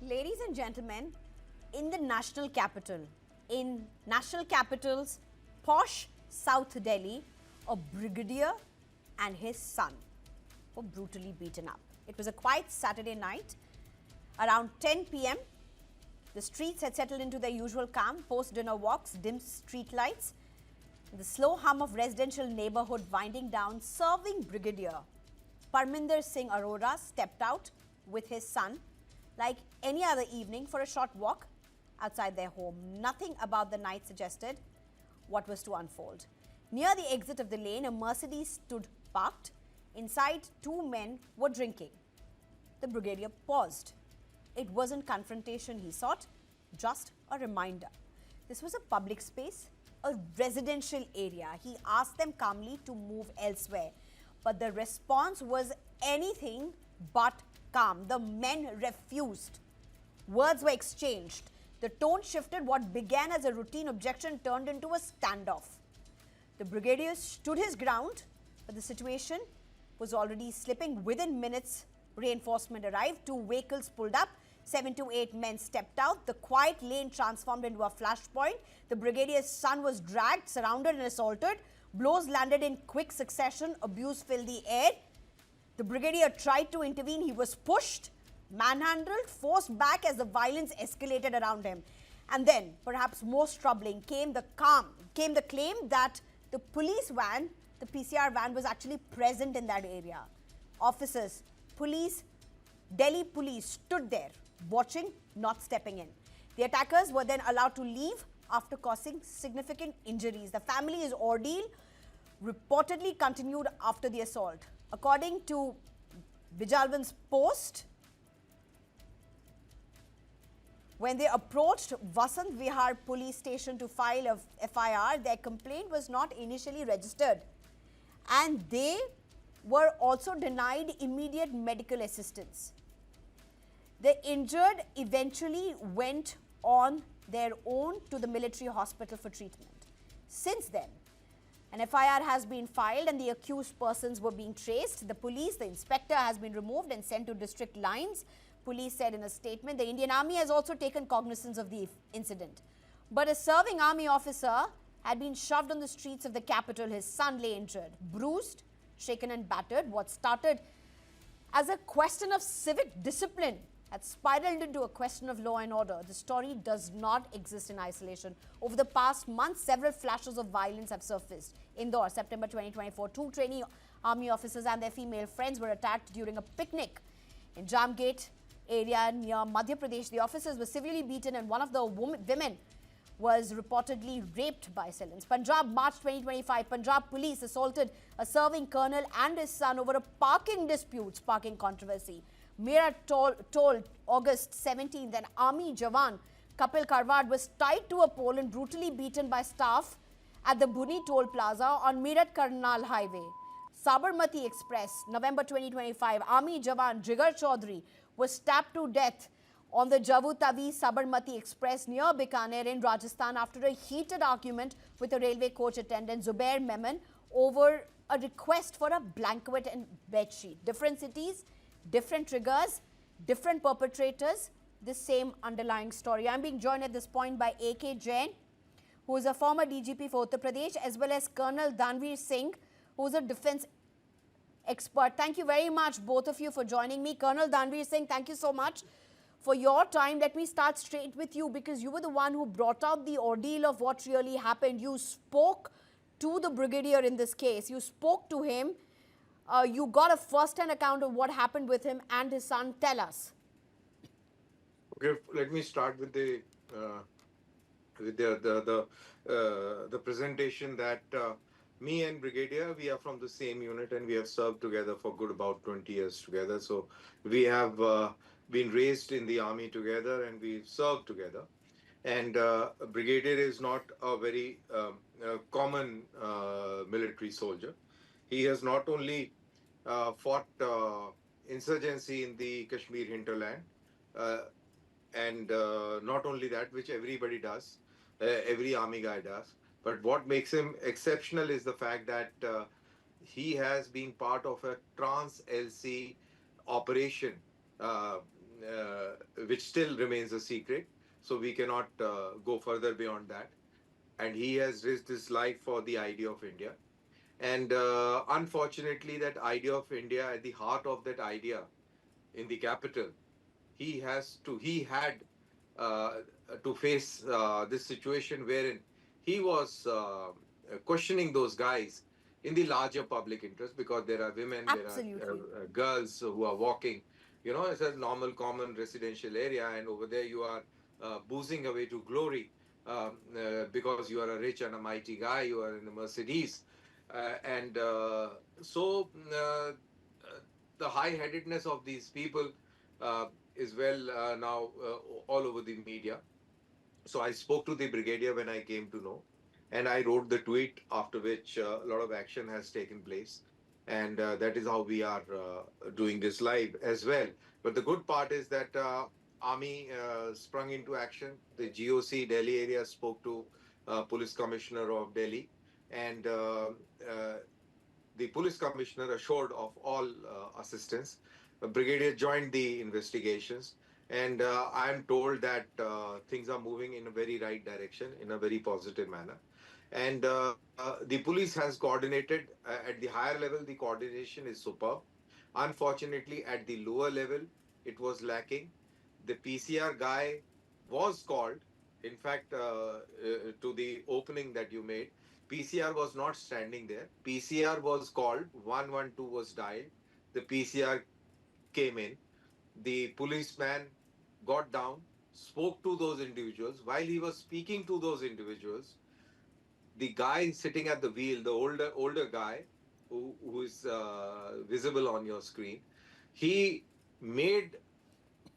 Ladies and gentlemen, in the national capital, in national capital's posh South Delhi, a brigadier and his son were brutally beaten up. It was a quiet Saturday night. Around 10 p.m., the streets had settled into their usual calm, post-dinner walks, dim street lights, the slow hum of residential neighborhood winding down. Serving Brigadier Parminder Singh Arora stepped out with his son like any other evening for a short walk outside their home. Nothing about the night suggested what was to unfold. Near the exit of the lane, a Mercedes stood parked. Inside, two men were drinking. The brigadier paused. It wasn't confrontation he sought, just a reminder. This was a public space, a residential area. He asked them calmly to move elsewhere, but the response was anything but calm. The men refused. Words were exchanged. The tone shifted. What began as a routine objection turned into a standoff. The brigadier stood his ground, but the situation was already slipping. Within minutes, reinforcement arrived. Two vehicles pulled up. 7 to 8 men stepped out. The quiet lane transformed into a flashpoint. The brigadier's son was dragged, surrounded and assaulted. Blows landed in quick succession. Abuse filled the air. The brigadier tried to intervene. He was pushed, manhandled, forced back as the violence escalated around him. And then, perhaps most troubling, came the claim that the police van, the PCR van, was actually present in that area. Officers, police, Delhi police stood there, watching, not stepping in. The attackers were then allowed to leave after causing significant injuries. The family's ordeal reportedly continued after the assault. According to Vijalvan's post, when they approached Vasant Vihar police station to file a FIR, their complaint was not initially registered, and they were also denied immediate medical assistance. The injured eventually went on their own to the military hospital for treatment. Since then, an FIR has been filed and the accused persons were being traced. The inspector has been removed and sent to district lines. Police said in a statement, the Indian Army has also taken cognizance of the incident. But a serving army officer had been shoved on the streets of the capital. His son lay injured, bruised, shaken and battered. What started as a question of civic discipline had spiraled into a question of law and order. The story does not exist in isolation. Over the past month, several flashes of violence have surfaced. Indore, September 2024, two trainee army officers and their female friends were attacked during a picnic in Jamgate area near Madhya Pradesh. The officers were severely beaten and one of the women was reportedly raped by assailants. Punjab, March 2025, Punjab police assaulted a serving colonel and his son over a parking controversy. Meerut told August 17th, an army Jawan, Kapil Karwad, was tied to a pole and brutally beaten by staff at the Buni Toll Plaza on Meerut-Karnal Highway. Sabarmati Express, November 2025, Army Jawan Jigar Chaudhary was stabbed to death on the Jammu Tawi Sabarmati Express near Bikaner in Rajasthan after a heated argument with a railway coach attendant, Zubair Memon, over a request for a blanket and bedsheet. Different cities, different triggers, different perpetrators, the same underlying story. I'm being joined at this point by A.K. Jain, who is a former DGP for Uttar Pradesh, as well as Colonel Danveer Singh, who is a defense expert. Thank you very much, both of you, for joining me. Colonel Danveer Singh, thank you so much for your time. Let me start straight with you because you were the one who brought out the ordeal of what really happened. You spoke to the brigadier in this case. You spoke to him. You got a first-hand account of what happened with him and his son. Tell us. Okay, let me start with the presentation that me and Brigadier, we are from the same unit and we have served together for good about 20 years together. So we have been raised in the army together and we served together. And Brigadier is not a very common military soldier. He has not only fought insurgency in the Kashmir hinterland, and not only that, which everybody does, every army guy does, but what makes him exceptional is the fact that he has been part of a trans-LC operation which still remains a secret. So we cannot go further beyond that. And he has risked his life for the idea of India. And unfortunately, that idea of India, at the heart of that idea in the capital, he had uh, to face this situation wherein he was questioning those guys in the larger public interest, because there are women, there are Absolutely. girls who are walking. It's a normal, common residential area, and over there you are boozing away to glory, because you are a rich and a mighty guy. You are in a Mercedes, and so the high-headedness of these people uh, is well now all over the media. So I spoke to the brigadier when I came to know, and I wrote the tweet, after which a lot of action has taken place. And that is how we are doing this live as well. But the good part is that army sprung into action. The GOC Delhi area spoke to police commissioner of Delhi, and the police commissioner assured of all assistance. The brigadier joined the investigations, and I am told that things are moving in a very right direction, in a very positive manner. And the police has coordinated at the higher level. The coordination is superb. Unfortunately, at the lower level, it was lacking. The PCR guy was called. In fact, to the opening that you made, PCR was not standing there. PCR was called, 112 was dialed. The PCR came in. The policeman got down, spoke to those individuals. While he was speaking to those individuals, the guy sitting at the wheel, the older guy who is visible on your screen, he made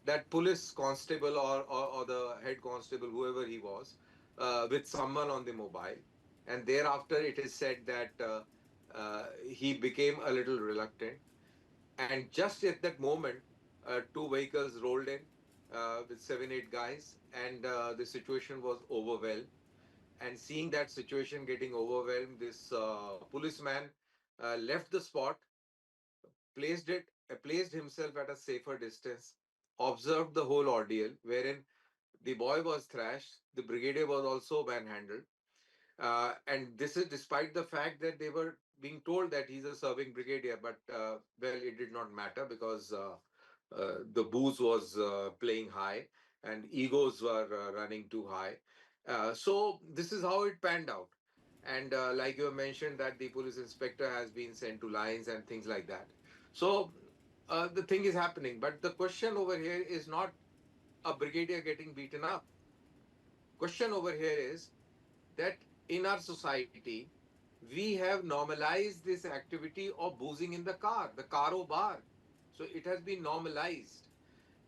that police constable, or the head constable, whoever he was, with someone on the mobile. And thereafter, it is said that he became a little reluctant. And just at that moment, two vehicles rolled in with 7, 8 guys, and the situation was overwhelmed. And seeing that situation getting overwhelmed, this policeman left the spot, placed himself at a safer distance, observed the whole ordeal, wherein the boy was thrashed, the brigadier was also manhandled. And this is despite the fact that they were being told that he's a serving brigadier, but well, it did not matter, because the booze was playing high, and egos were running too high. So this is how it panned out. And like you mentioned, that the police inspector has been sent to lines and things like that. So the thing is happening. But the question over here is not a brigadier getting beaten up. Question over here is that in our society, we have normalized this activity of boozing in the caro bar. So it has been normalized.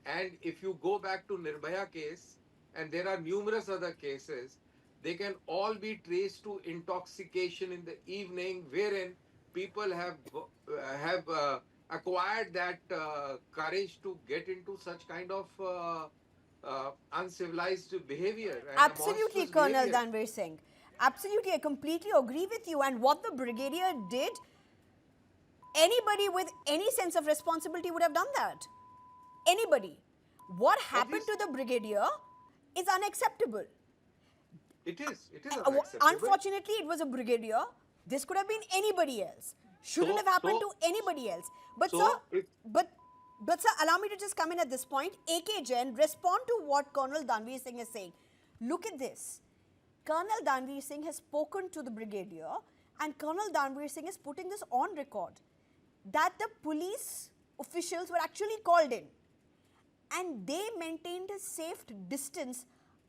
And if you go back to Nirbhaya case, and there are numerous other cases, they can all be traced to intoxication in the evening, wherein people have acquired that courage to get into such kind of uncivilized behavior and a Absolutely, monstrous Colonel behavior. Danvir Singh. Absolutely, I completely agree with you. And what the brigadier did, anybody with any sense of responsibility would have done that. Anybody. What happened to Obviously, the brigadier is unacceptable. it is unacceptable. Unfortunately, it was a brigadier. This could have been anybody else. Shouldn't So, have happened so, to anybody else. But sir, so it, but but sir, allow me to just come in at this point. AK Jain, respond to what Colonel Danveer Singh is saying. Look at this. Colonel Danveer Singh has spoken to the brigadier, and Colonel Danveer Singh is putting this on record that the police officials were actually called in, and they maintained a safe distance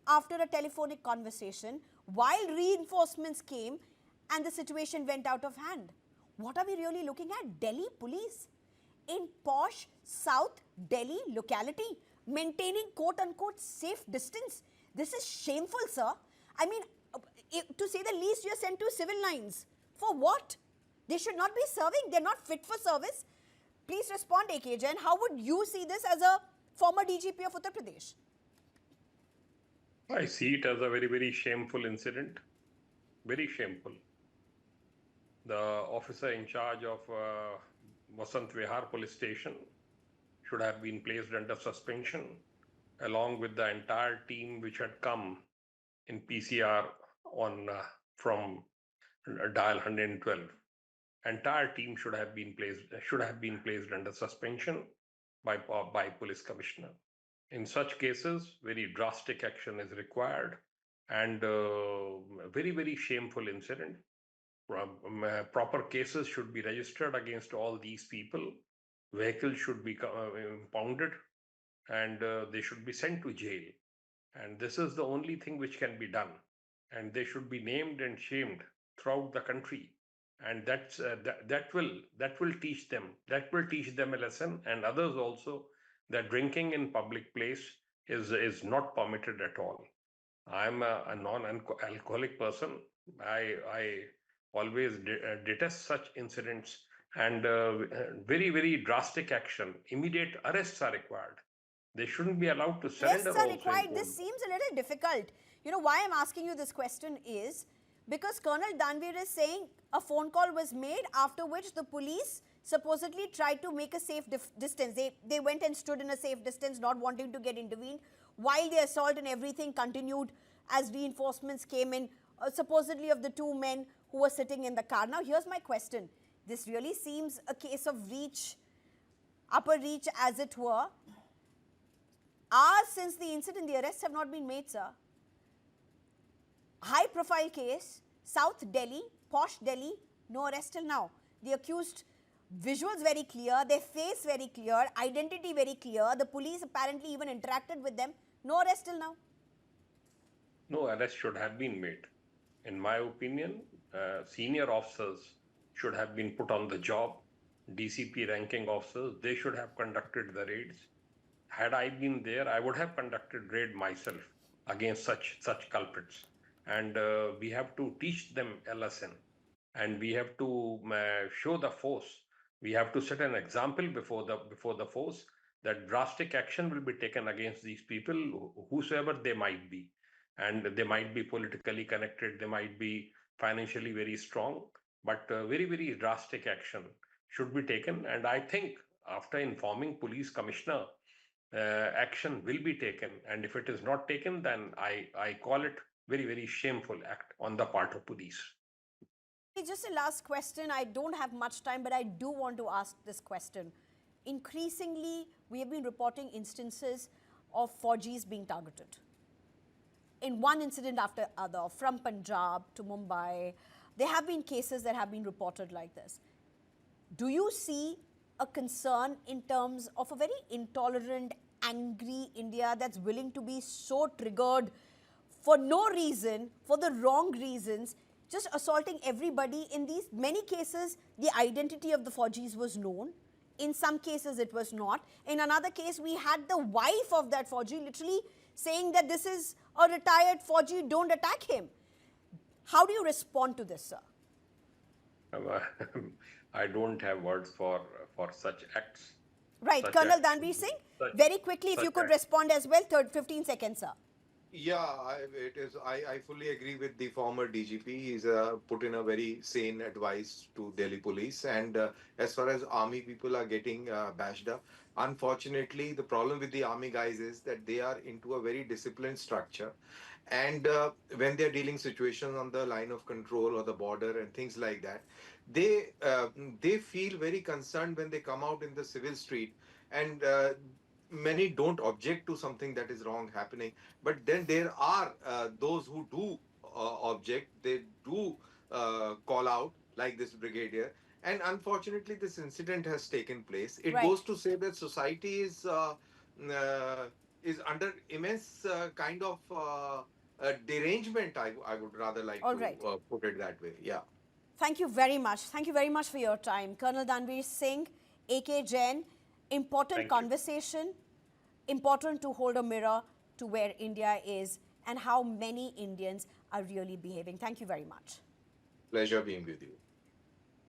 after a telephonic conversation while reinforcements came and the situation went out of hand. What are we really looking at? Delhi police in posh South Delhi locality maintaining quote unquote safe distance. This is shameful, sir. I mean, to say the least, you're sent to civil lines. For what? They should not be serving. They're not fit for service. Please respond, AK Jain. How would you see this as a former DGP of Uttar Pradesh? I see it as a very, very shameful incident. Very shameful. The officer in charge of Vasant Vihar police station should have been placed under suspension. along with the entire team which had come in PCR on from dial 112. Entire team should have been placed under suspension by police commissioner. In such cases, very drastic action is required, and very very shameful incident. Proper cases should be registered against all these people. Vehicles should be impounded, and they should be sent to jail. And this is the only thing which can be done. And they should be named and shamed throughout the country. And that will teach them a lesson, and others also, that drinking in public place is not permitted at all. I'm a non-alcoholic person. I always detest such incidents, and very very drastic action. Immediate arrests are required. They shouldn't be allowed to surrender Arrests are also in required. court. This seems a little difficult. You know why I'm asking you this question is because Colonel Danveer is saying a phone call was made after which the police supposedly tried to make a safe distance. They went and stood in a safe distance, not wanting to get intervened, while the assault and everything continued as reinforcements came in, supposedly of the two men who were sitting in the car. Now, here's my question. This really seems a case of upper reach as it were. Since the incident, the arrests have not been made, sir. High profile case, South Delhi, Posh Delhi, no arrest till now. The accused, visuals very clear, their face very clear, identity very clear. The police apparently even interacted with them. No arrest till now. No arrest should have been made. In my opinion, senior officers should have been put on the job. DCP ranking officers, they should have conducted the raids. Had I been there, I would have conducted raid myself against such culprits. And we have to teach them a lesson, and we have to show the force. We have to set an example before the force that drastic action will be taken against these people, whosoever they might be. And they might be politically connected, they might be financially very strong, but very very drastic action should be taken. And I think after informing police commissioner, action will be taken. And if it is not taken, then I call it very very shameful act on the part of police. Just a last question. I don't have much time, but I do want to ask this question. Increasingly, we have been reporting instances of Faujis being targeted. In one incident after other, from Punjab to Mumbai, there have been cases that have been reported like this. Do you see a concern in terms of a very intolerant, angry India that's willing to be so triggered for no reason, for the wrong reasons, just assaulting everybody? In these many cases, the identity of the Faujis was known. In some cases, it was not. In another case, we had the wife of that Fauji literally saying that this is a retired Fauji, don't attack him. How do you respond to this, sir? I don't have words for such acts. Right, Such Colonel acts. Danveer Singh, very quickly, if you could respond as well, 15 seconds, sir. Yeah, I fully agree with the former DGP. He's put in a very sane advice to Delhi police. And as far as army people are getting bashed up, unfortunately, the problem with the army guys is that they are into a very disciplined structure. And when they're dealing situations on the line of control or the border and things like that, they feel very concerned when they come out in the civil street. And many don't object to something that is wrong happening, but then there are those who do object. They do call out, like this brigadier. And unfortunately, this incident has taken place. It goes to say that society is under immense kind of derangement. I would rather like to put it that way. Yeah. Thank you very much. Thank you very much for your time. Colonel Danveer Singh, AK Jain, important conversation, important to hold a mirror to where India is and how many Indians are really behaving. Thank you very much. Pleasure being with you.